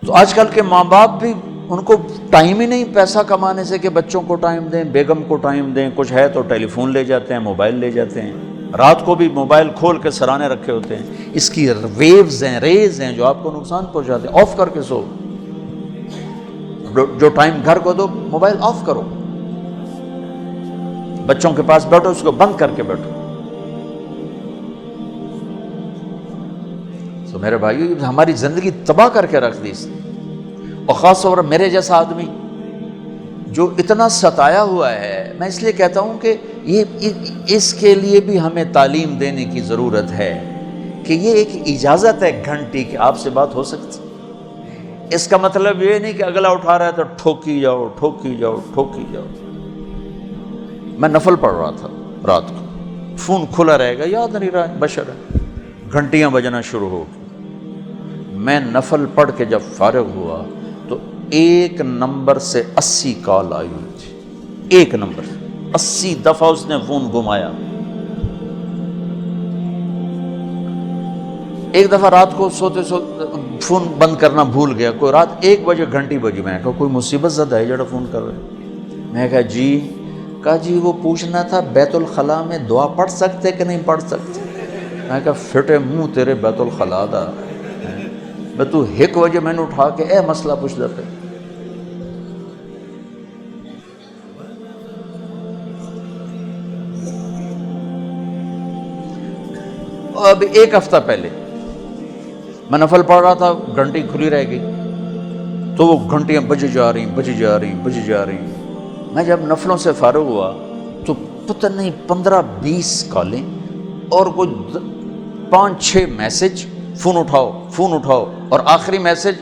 تو آج کل کے ماں باپ بھی ان کو ٹائم ہی نہیں پیسہ کمانے سے کہ بچوں کو ٹائم دیں، بیگم کو ٹائم دیں، کچھ ہے تو ٹیلی فون لے جاتے ہیں، موبائل لے جاتے ہیں، رات کو بھی موبائل کھول کے سرانے رکھے ہوتے ہیں، اس کی ویوز ہیں، ریز ہیں جو آپ کو نقصان پہنچاتے ہیں، آف کر کے سو، جو ٹائم گھر کو دو موبائل آف کرو، بچوں کے پاس بیٹھو اس کو بند کر کے بیٹھو۔ تو میرے بھائیو ہماری زندگی تباہ کر کے رکھ دی اس نے، اور خاص طور پر میرے جیسا آدمی جو اتنا ستایا ہوا ہے، میں اس لیے کہتا ہوں کہ اس کے لیے بھی ہمیں تعلیم دینے کی ضرورت ہے کہ یہ ایک اجازت ہے گھنٹی کہ آپ سے بات ہو سکتی۔ اس کا مطلب یہ نہیں کہ اگلا اٹھا رہا ہے تو ٹھوکی جاؤ ٹھوکی جاؤ ٹھوکی جاؤ۔ میں نفل پڑھ رہا تھا رات کو، فون کھلا رہے گا، یاد نہیں رہا، بشر ہے، گھنٹیاں بجنا شروع ہو گئی۔ میں نفل پڑھ کے جب فارغ ہوا تو ایک نمبر سے 80 کال آئی ہوئی تھی، ایک نمبر 80 دفعہ اس نے فون گھمایا۔ ایک دفعہ رات کو سوتے فون بند کرنا بھول گیا، کوئی رات 1 بجے گھنٹی بجی، میں نے کہا کوئی مصیبت زدہ ہے جڑا فون کر رہے، میں نے کہا جی وہ پوچھنا تھا بیت الخلاء میں دعا پڑھ سکتے کہ نہیں پڑھ سکتے۔ میں نے کہا فٹے منہ تیرے بیت الخلاء دا، میں تو 1 بجے میں نے اٹھا کے اے مسئلہ پوچھ دیتے۔ اب 1 ہفتہ پہلے میں نفل پڑھ رہا تھا، گھنٹی کھلی رہ گئی تو وہ گھنٹیاں بجی جا رہی۔ میں جب نفلوں سے فارغ ہوا تو پتہ نہیں 15-20 کالیں اور کوئی 5-6 میسج، فون اٹھاؤ، اور آخری میسج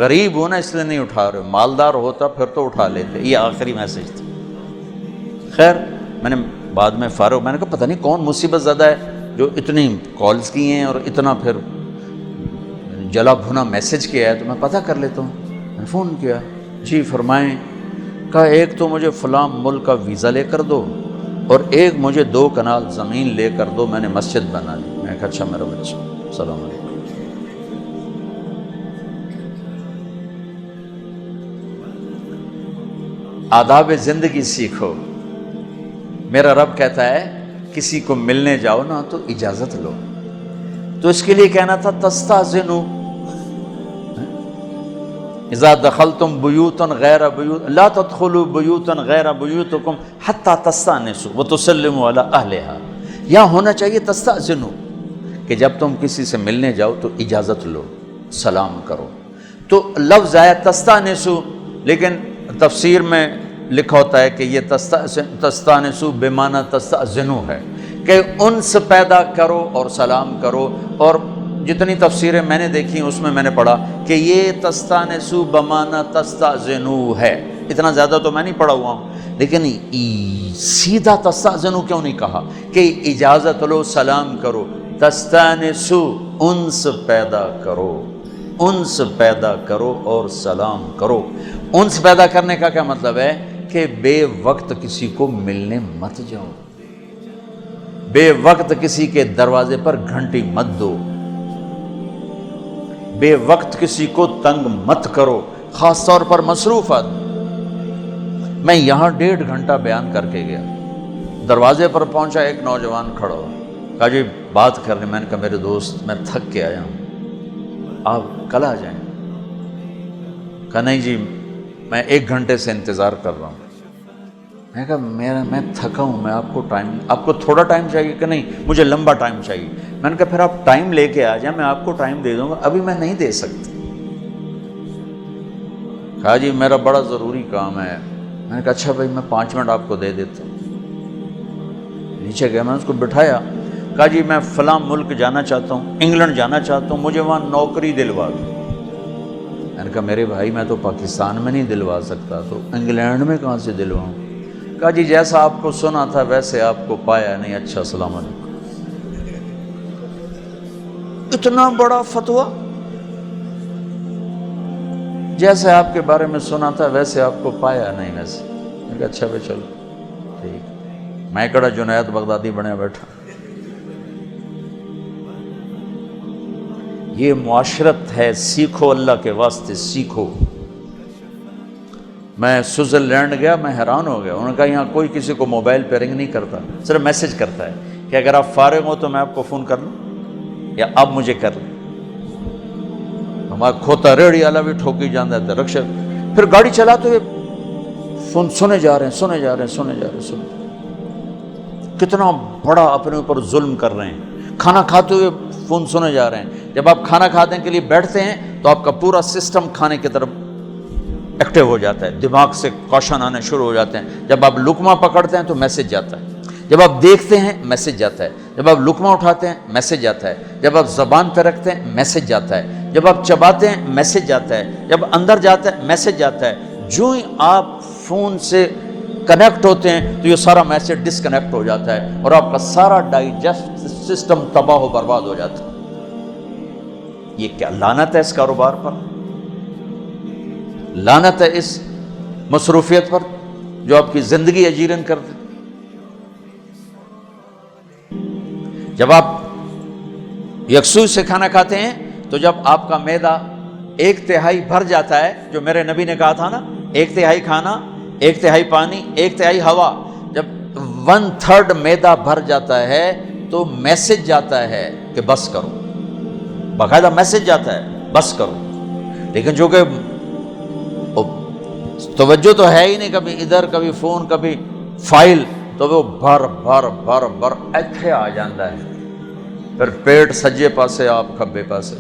غریب ہو نا اس لیے نہیں اٹھا رہے، مالدار ہوتا پھر تو اٹھا لیتے، یہ آخری میسج تھا۔ خیر میں نے بعد میں فارغ، میں نے کہا پتہ نہیں کون مصیبت زدہ ہے جو اتنی کالز کی ہیں اور اتنا پھر جلا بھنا میسج کیا ہے، تو میں پتہ کر لیتا ہوں۔ میں نے فون کیا، جی فرمائیں۔ کہا ایک تو مجھے فلاں ملک کا ویزا لے کر دو اور ایک مجھے 2 کنال زمین لے کر دو، میں نے مسجد بنا لی۔ میں نے کہا اچھا میرا بچہ، السلام علیکم۔ آداب زندگی سیکھو۔ میرا رب کہتا ہے کسی کو ملنے جاؤ نا تو اجازت لو، تو اس کے لیے کہنا تھا تستاذنوا اذا دخلتم بیوتا غیر بیوت لا تدخلوا بیوتا غیر بیوتکم حتی تستانسوا وتسلموا علی اہلہا۔ یہاں ہونا چاہیے تستاذنوا کہ جب تم کسی سے ملنے جاؤ تو اجازت لو، سلام کرو۔ تو لفظ آیا تستانسوا، لیکن تفسیر میں لکھا ہوتا ہے کہ یہ تستانسوا بمعنی تستاذنوا ہے کہ انس پیدا کرو اور سلام کرو، اور جتنی تفسیریں میں نے دیکھی اس میں نے پڑھا کہ یہ تستانسوا بمعنی تستاذنوا ہے۔ اتنا زیادہ تو میں نہیں پڑھا ہوا ہوں، لیکن سیدھا تستاذنوا کیوں نہیں کہا کہ اجازت لو، سلام کرو۔ تستانسوا انس پیدا کرو، انس پیدا کرو اور سلام کرو۔ انس پیدا کرنے کا کیا مطلب ہے کہ بے وقت کسی کو ملنے مت جاؤ، بے وقت کسی کے دروازے پر گھنٹی مت دو، بے وقت کسی کو تنگ مت کرو، خاص طور پر مصروفات۔ میں یہاں 1.5 گھنٹہ بیان کر کے گیا، دروازے پر پہنچا، ایک نوجوان کھڑا ہوا، کہا جی بات کرنے، میں نے کہا میرے دوست میں تھک کے آیا ہوں، آپ کل آ جائیں۔ کہا نہیں جی میں 1 گھنٹے سے انتظار کر رہا ہوں۔ میں نے کہا میں تھکا ہوں، میں آپ کو تھوڑا ٹائم چاہیے کہ نہیں مجھے لمبا ٹائم چاہیے۔ میں نے کہا پھر آپ ٹائم لے کے آ جائیں، میں آپ کو ٹائم دے دوں گا، ابھی میں نہیں دے سکتی۔ کہا جی میرا بڑا ضروری کام ہے۔ میں نے کہا اچھا بھائی میں 5 منٹ آپ کو دے دیتا ہوں۔ نیچے گیا، میں نے اس کو بٹھایا، کہا جی میں فلاں ملک جانا چاہتا ہوں، انگلینڈ جانا چاہتا ہوں، مجھے وہاں نوکری دلوا دو۔ میں نے کہا میرے بھائی میں تو پاکستان میں نہیں دلوا سکتا، تو انگلینڈ میں کہاں سے دلواؤں؟ کہا جی جیسا آپ کو سنا تھا ویسے آپ کو پایا نہیں، اچھا السلام علیکم۔ اتنا بڑا فتویٰ، جیسے آپ کے بارے میں سنا تھا ویسے آپ کو پایا نہیں ویسے۔ میں نے کہا اچھا بھائی چلو ٹھیک، میں کڑا جنید بغدادی بنے بیٹھا۔ یہ معاشرت ہے، سیکھو اللہ کے واسطے سیکھو۔ میں سوئٹزرلینڈ گیا، میں حیران ہو گیا، انہوں نے کہا یہاں کوئی کسی کو موبائل پہ رنگ نہیں کرتا، صرف میسج کرتا ہے کہ اگر آپ فارغ ہو تو میں آپ کو فون کر لوں یا آپ مجھے کر لیں۔ ہمارا کھوتا ریڑھی والا بھی ٹھوکی جانا ہے رکشا، پھر گاڑی چلاتے ہوئے فون سنے جا رہے ہیں۔ کتنا بڑا اپنے اوپر ظلم کر رہے ہیں۔ کھانا کھاتے ہوئے فون سنے جا رہے ہیں۔ جب آپ کھانا کھانے کے لیے بیٹھتے ہیں تو آپ کا پورا سسٹم کھانے کی طرف ایکٹیو ہو جاتا ہے، دماغ سے کوشچن آنے شروع ہو جاتے ہیں۔ جب آپ لقمہ پکڑتے ہیں تو میسج جاتا ہے، جب آپ دیکھتے ہیں میسج جاتا ہے، جب آپ لقمہ اٹھاتے ہیں میسج جاتا ہے، جب آپ زبان پہ رکھتے ہیں میسج جاتا ہے، جب آپ چباتے ہیں میسج جاتا ہے، جب اندر جاتا ہے میسج جاتا ہے۔ جو ہی آپ فون سے کنیکٹ ہوتے ہیں تو یہ سارا میسج ڈسکنیکٹ ہو جاتا ہے اور آپ کا سارا ڈائجسٹ سسٹم تباہ و برباد ہو جاتا ہے۔ یہ کیا لعنت ہے اس کاروبار پر، لعنت ہے اس مصروفیت پر جو آپ کی زندگی اجیرن کر دے۔ جب آپ یکسوئی سے کھانا کھاتے ہیں تو جب آپ کا معدہ 1/3 بھر جاتا ہے، جو میرے نبی نے کہا تھا نا، 1/3 کھانا، 1/3 پانی، 1/3 ہوا، جب 1/3 معدہ بھر جاتا ہے تو میسج جاتا ہے کہ بس کرو، باقاعدہ میسج جاتا ہے بس کرو۔ لیکن جو کہ توجہ تو ہے ہی نہیں، کبھی ادھر کبھی فون کبھی فائل، تو وہ بھر ایتھے آ جاندہ ہے، پھر پیٹ سجے پاسے آپ کھبے پاسے۔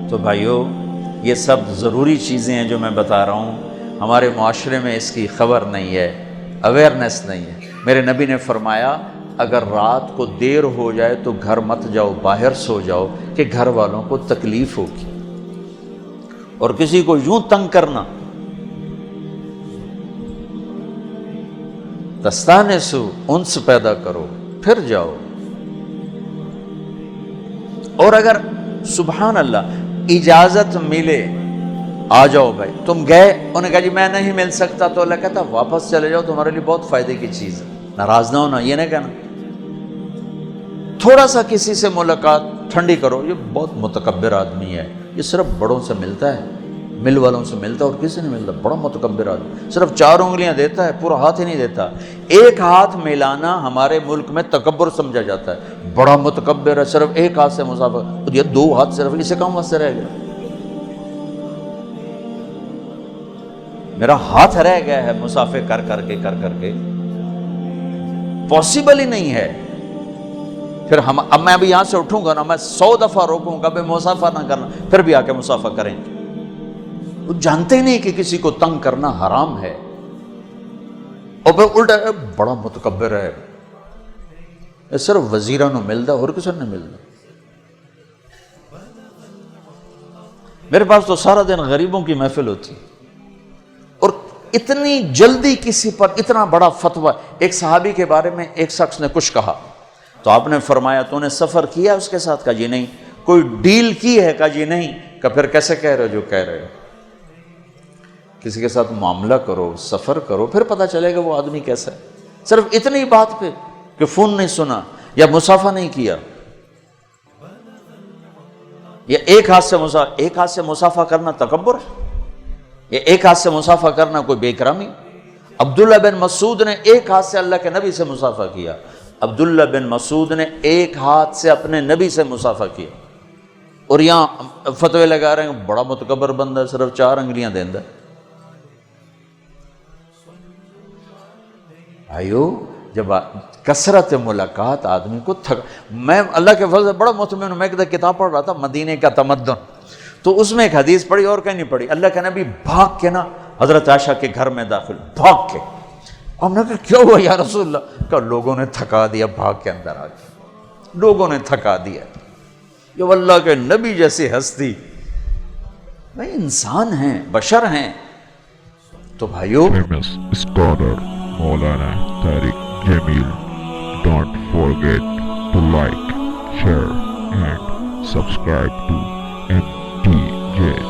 تو بھائیو، یہ سب ضروری چیزیں ہیں جو میں بتا رہا ہوں۔ ہمارے معاشرے میں اس کی خبر نہیں ہے، اویئرنیس نہیں ہے۔ میرے نبی نے فرمایا اگر رات کو دیر ہو جائے تو گھر مت جاؤ، باہر سو جاؤ کہ گھر والوں کو تکلیف ہوگی، اور کسی کو یوں تنگ کرنا، تستانسوا، انس پیدا کرو پھر جاؤ۔ اور اگر سبحان اللہ اجازت ملے آ جاؤ بھائی، تم گئے، انہوں نے کہا جی میں نہیں مل سکتا، تو اللہ کہتا واپس چلے جاؤ، تمہارے لیے بہت فائدے کی چیز ہے، ناراض نہ ہونا، یہ نہیں کہنا۔ تھوڑا سا کسی سے ملاقات ٹھنڈی کرو، یہ بہت متکبر آدمی ہے، یہ صرف بڑوں سے ملتا ہے، مل والوں سے ملتا ہے اور کسی نہیں ملتا، بڑا متکبر آدمی، صرف 4 انگلیاں دیتا ہے، پورا ہاتھ ہی نہیں دیتا۔ ایک ہاتھ ملانا ہمارے ملک میں تکبر سمجھا جاتا ہے، بڑا متکبر ہے، صرف ایک ہاتھ سے مسافر، یہ 2 ہاتھ صرف اسے کام واسطے رہ گیا، میرا ہاتھ رہ گیا ہے مسافر کر کر کے، پاسبل ہی نہیں ہے۔ پھر اب میں ابھی یہاں سے اٹھوں گا نا، میں 100 دفعہ روکوں گا بے مسافہ نہ کرنا، پھر بھی آ کے مسافہ کریں گے۔ وہ جانتے ہی نہیں کہ کسی کو تنگ کرنا حرام ہے، اور پھر الٹا بڑا متکبر ہے، یہ صرف وزیروں نے ملتا اور کسی نے ملتا۔ میرے پاس تو سارا دن غریبوں کی محفل ہوتی، اور اتنی جلدی کسی پر اتنا بڑا فتویٰ۔ ایک صحابی کے بارے میں ایک شخص نے کچھ کہا تو آپ نے فرمایا تو نے سفر کیا اس کے ساتھ؟ کہا جی نہیں۔ کوئی ڈیل کی ہے؟ کہا جی نہیں۔ کہ پھر کیسے کہہ رہے ہو جو کہہ رہے ہو؟ کسی کے ساتھ معاملہ کرو، سفر کرو، پھر پتہ چلے گا وہ آدمی کیسا ہے۔ صرف اتنی بات پہ کہ فون نہیں سنا یا مسافہ نہیں کیا، یا ایک ہاتھ سے مسافہ کرنا تکبر ہے، یا ایک ہاتھ سے مسافہ کرنا کوئی بے اکرامی۔ عبداللہ بن مسعود نے ایک ہاتھ سے اللہ کے نبی سے مسافہ کیا، عبداللہ بن مسعود نے ایک ہاتھ سے اپنے نبی سے مسافہ کیا، اور یہاں فتوے لگا رہے ہیں بڑا متکبر بندہ ہے، صرف 4 انگلیاں دیندہ۔ بھائیو، جب کثرت ملاقات آدمی کو میں اللہ کے فضل سے بڑا مطمئن ہوں، میں ایک کتاب پڑھ رہا تھا مدینے کا تمدن، تو اس میں ایک حدیث پڑھی اور کہیں نہیں پڑھی۔ اللہ کے نبی بھاگ کے نا حضرت عائشہ کے گھر میں داخل، بھاگ کے۔ ہم نے کہا کیا ہوا یا رسول اللہ؟ کہ لوگوں نے تھکا دیا، بھاگ کے اندر آ کے لوگوں نے تھکا دیا۔ یہ اللہ کے نبی جیسی ہستی، بھائی انسان ہیں، بشر ہیں۔ تو بھائیو، famous scholar Maulana Tariq Jamil, don't forget to like, share and subscribe to MTJ.